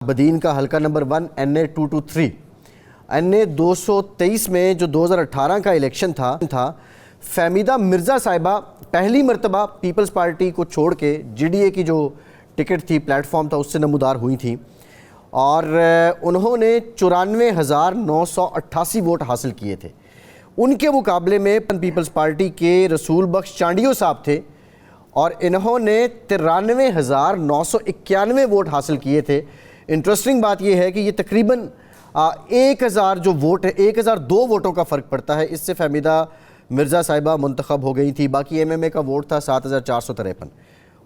بدین کا حلقہ number 1 NA 223 NA 223 میں جو 2018 کا الیکشن تھا فہمیدہ مرزا صاحبہ پہلی مرتبہ پیپلز پارٹی کو چھوڑ کے GDA کی جو ٹکٹ تھی پلیٹ فارم تھا اس سے نمودار ہوئی تھیں اور انہوں نے 94,988 ووٹ حاصل کیے تھے. ان کے مقابلے میں پیپلز پارٹی کے رسول بخش چانڈیو صاحب تھے اور انہوں نے 93,991 ووٹ حاصل کیے تھے. انٹرسٹنگ بات یہ ہے کہ یہ تقریباً 1000 جو ووٹ ہے 1002 ووٹوں کا فرق پڑتا ہے. اس سے فہمیدہ مرزا صاحبہ منتخب ہو گئی تھی. باقی MMA کا ووٹ تھا 7453.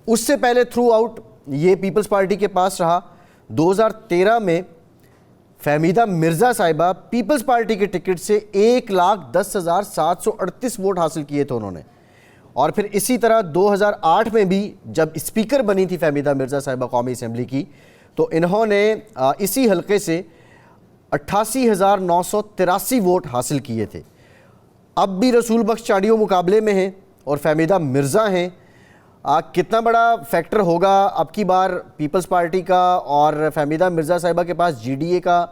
اس سے پہلے تھرو آؤٹ یہ پیپلز پارٹی کے پاس رہا. 2013 میں فہمیدہ مرزا صاحبہ پیپلز پارٹی کے ٹکٹ سے 1,10,738 ووٹ حاصل کیے تھے انہوں نے. اور پھر اسی طرح 2008 میں بھی جب اسپیکر بنی تھی فہمیدہ مرزا صاحبہ قومی اسمبلی کی تو انہوں نے اسی حلقے سے 88,983 ووٹ حاصل کیے تھے. اب بھی رسول بخش چانڈیو مقابلے میں ہیں اور فہمیدہ مرزا ہیں. کتنا بڑا فیکٹر ہوگا اب کی بار پیپلز پارٹی کا؟ اور فہمیدہ مرزا صاحبہ کے پاس GDA کا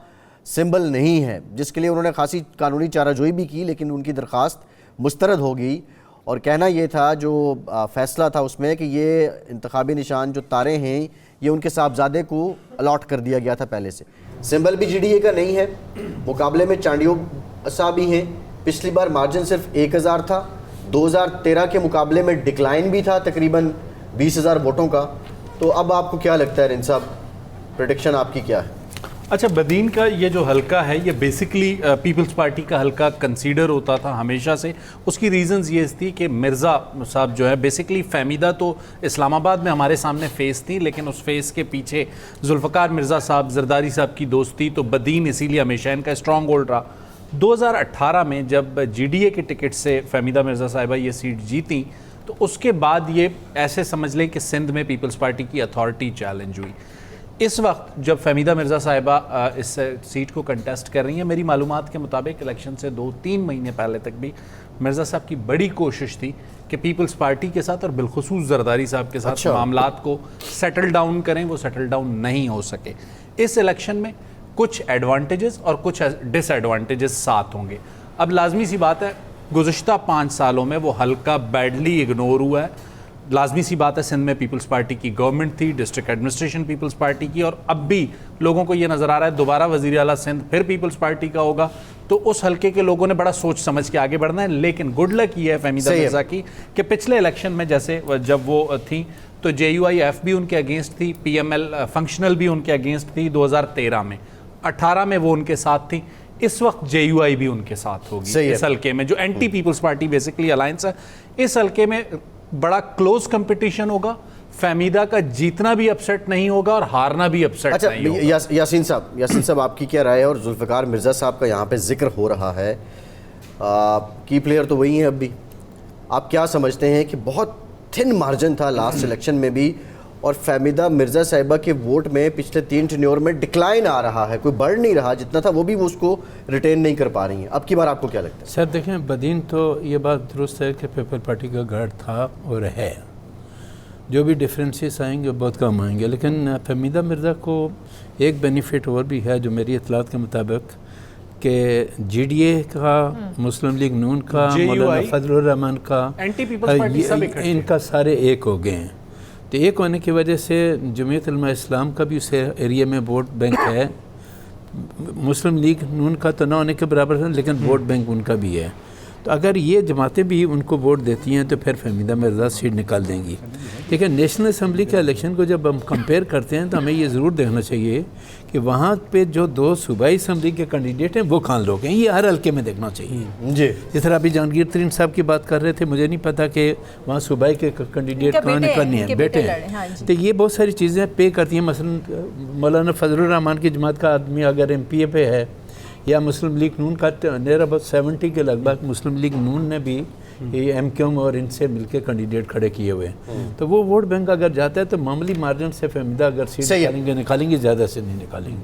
سمبل نہیں ہے جس کے لیے انہوں نے خاصی قانونی چارہ جوئی بھی کی لیکن ان کی درخواست مسترد ہو گئی اور کہنا یہ تھا جو فیصلہ تھا اس میں کہ یہ انتخابی نشان جو تارے ہیں یہ ان کے صاحبزادے کو الاٹ کر دیا گیا تھا پہلے سے. سمبل بھی GDA کا نہیں ہے. مقابلے میں چانڈیو صاحب ہی ہیں. پچھلی بار مارجن صرف 1000 تھا. 2013 کے مقابلے میں ڈکلائن بھی تھا تقریباً 20,000 ووٹوں کا. تو اب آپ کو کیا لگتا ہے رن صاحب، پریڈکشن آپ کی کیا ہے؟ اچھا، بدین کا یہ جو حلقہ ہے یہ بیسکلی پیپلز پارٹی کا حلقہ کنسیڈر ہوتا تھا ہمیشہ سے. اس کی ریزنز یہ تھی کہ مرزا صاحب جو ہے بیسکلی فہمیدہ تو اسلام آباد میں ہمارے سامنے فیس تھی لیکن اس فیس کے پیچھے ذوالفقار مرزا صاحب زرداری صاحب کی دوستی، تو بدین اسی لیے ہمیشہ ان کا اسٹرانگ ہولڈ رہا. 2018 میں جب GDA کے ٹکٹ سے فہمیدہ مرزا صاحبہ یہ سیٹ جیتی تو اس کے بعد یہ ایسے سمجھ لیں کہ سندھ میں پیپلز پارٹی کی اتھارٹی چیلنج ہوئی. اس وقت جب فہمیدہ مرزا صاحبہ اس سیٹ کو کنٹیسٹ کر رہی ہیں، میری معلومات کے مطابق الیکشن سے 2-3 مہینے پہلے تک بھی مرزا صاحب کی بڑی کوشش تھی کہ پیپلز پارٹی کے ساتھ اور بالخصوص زرداری صاحب کے ساتھ معاملات کو سیٹل ڈاؤن کریں. وہ سیٹل ڈاؤن نہیں ہو سکے. اس الیکشن میں کچھ ایڈوانٹیجز اور کچھ ڈس ایڈوانٹیجز ساتھ ہوں گے. اب لازمی سی بات ہے گزشتہ 5 سالوں میں وہ حلقہ بیڈلی اگنور ہوا ہے. لازمی سی بات ہے سندھ میں پیپلز پارٹی کی گورنمنٹ تھی، ڈسٹرکٹ ایڈمنسٹریشن پیپلز پارٹی کی، اور اب بھی لوگوں کو یہ نظر آ رہا ہے دوبارہ وزیر اعلیٰ سندھ پھر پیپلز پارٹی کا ہوگا. تو اس حلقے کے لوگوں نے بڑا سوچ سمجھ کے آگے بڑھنا ہے. لیکن گڈ لک یہ ہے فہمیدہ مرزا کی کہ پچھلے الیکشن میں جیسے جب وہ تھیں تو JUIF بھی ان کے اگینسٹ تھی، PML فنکشنل بھی ان کے اگینسٹ تھی 2013 میں. 18 میں وہ ان کے ساتھ تھی. اس وقت JUI بھی ان کے ساتھ ہوگی اس حلقے میں جو anti Peoples Party basically alliance ہے. اس حلقے میں بڑا کلوز کمپٹیشن ہوگا. فہمیدہ کا جیتنا بھی اپسیٹ نہیں ہوگا اور ہارنا بھی اپسیٹ نہیں ہوگا. یاسین صاحب آپ کی کیا رائے ہے؟ اور ذوالفقار مرزا صاحب کا یہاں پہ ذکر ہو رہا ہے، کی پلیئر تو وہی ہیں اب بھی. آپ کیا سمجھتے ہیں کہ بہت تھن مارجن تھا لاسٹ الیکشن میں بھی اور فہمیدہ مرزا صاحبہ کے ووٹ میں پچھلے 3 ٹینیور میں ڈکلائن آ رہا ہے، کوئی بڑھ نہیں رہا جتنا تھا، وہ بھی وہ اس کو ریٹین نہیں کر پا رہی ہیں. اب کی بار آپ کو کیا لگتا ہے؟ سر دیکھیں، بدین تو یہ بات درست ہے کہ پیپل پارٹی کا گھر تھا اور ہے. جو بھی ڈفرینسز آئیں گے بہت کم آئیں گے. لیکن فہمیدہ مرزا کو ایک بینیفٹ اور بھی ہے جو میری اطلاعات کے مطابق کہ GDA کا، مسلم لیگ نون کا، مولانا فضل الرحمان کا، ان کا سارے ایک ہو گئے ہیں. تو ایک ہونے کی وجہ سے جمعیت علماء اسلام کا بھی اس ایریے میں ووٹ بینک ہے. مسلم لیگ نون کا تو نہ ہونے کے برابر ہے لیکن ووٹ بینک ان کا بھی ہے. تو اگر یہ جماعتیں بھی ان کو ووٹ دیتی ہیں تو پھر فہمیدہ مرزا سیٹ نکال دیں گی. لیکن نیشنل اسمبلی کے الیکشن کو جب ہم کمپیئر کرتے ہیں تو ہمیں یہ ضرور دیکھنا چاہیے کہ وہاں پہ جو 2 صوبائی اسمبلی کے کینڈیڈیٹ ہیں وہ کہاں لوگ ہیں. یہ ہر حلقے میں دیکھنا چاہیے. جی جس طرح ابھی جہانگیر ترین صاحب کی بات کر رہے تھے، مجھے نہیں پتا کہ وہاں صوبائی کے کینڈیڈیٹ کہاں نکلنے ہیں، بیٹے ہیں. تو یہ بہت ساری چیزیں پے کرتی ہیں. مثلا مولانا فضل الرحمان کی جماعت کا آدمی اگر MP پہ ہے یا مسلم لیگ نون کا نیر اباؤٹ 70 کے لگ بھگ مسلم لیگ نون نے بھی MQM اور ان سے مل کے کینڈیڈیٹ کھڑے کیے ہوئے ہیں. تو وہ ووٹ بینک اگر جاتا ہے تو معمولی مارجن سے فہمیدہ اگر سیٹ نکالیں گے زیادہ سے نہیں نکالیں گے.